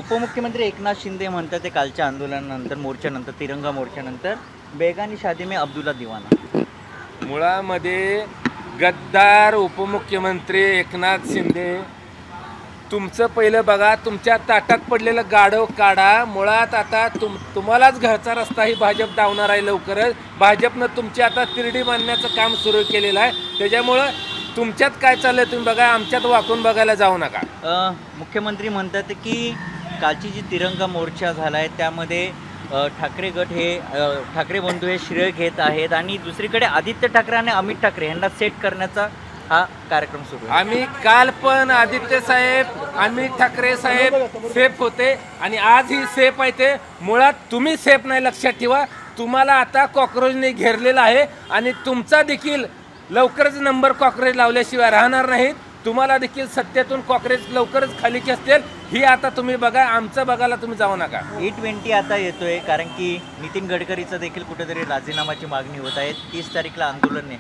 उपमुख्यमंत्री एकनाथ शिंदे म्हणतात ते कालच्या आंदोलनानंतर मोर्चानंतर तिरंगा मोर्चानंतर बेगानी शादी में अब्दुल्ला दिवाना. मुळामध्ये गद्दार उपमुख्यमंत्री एकनाथ शिंदे, तुमचं पहिलं बघा, तुमच्या ताटात पडलेलं गाढव काढा. मुळात आता तुम्हालाच घरचा रस्ता ही भाजप धावणार आहे लवकरच. भाजपनं तुमची आता तिरडी मारण्याचं काम सुरू केलेलं आहे. त्याच्यामुळं तुमच्यात काय चाललंय तुम्ही बघा, आमच्यात वाकून बघायला जाऊ नका. मुख्यमंत्री म्हणतात की कालची जी तिरंगा मोर्चा झाला आहे त्यामध्ये ठाकरे गट हे ठाकरे बंधू हे श्रेय घेत आहेत आणि दुसरीकडे आदित्य ठाकरे आणि अमित ठाकरे यांना सेट करण्याचा हा कार्यक्रम सुरू आहे. आम्ही काल पण आदित्य साहेब, अमित ठाकरे साहेब सेफ होते आणि आज ही सेफ आहे. ते मुळात तुम्ही सेफ नाही, लक्षात ठेवा. तुम्हाला आता कॉक्रोचने घेरलेला आहे आणि तुमचा देखील लवकरच नंबर कॉक्रोच लावल्याशिवाय राहणार नाहीत. तुम्हाला देखील सत्तेतून कॉक्रोच लवकरच खाली खेचतील. ही आता तुम्ही बघा, आमचं बघायला तुम्ही जाऊ नका. E20 आता येतोय कारण की नितीन गडकरीचं देखील कुठेतरी राजीनामाची मागणी होत आहे. 30 तारीखला आंदोलन आहे.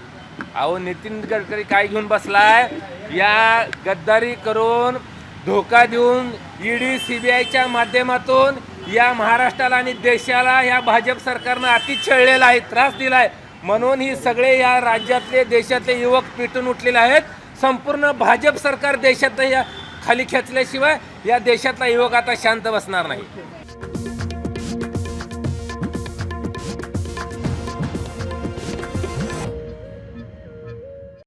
अहो, नितीन गडकरी काय घेऊन बसलाय? या गद्दारी करून, धोका देऊन, ईडी CBIच्या माध्यमातून या महाराष्ट्राला आणि देशाला या भाजप सरकारनं अति छळलेला आहे, त्रास दिलाय. म्हणून ही सगळे या राज्यातले देशातले युवक पेटून उठलेले आहेत. संपूर्ण भाजप सरकार देशात या खाली खेचल्याशिवाय या देशातला युवक आता शांत बसणार नाही.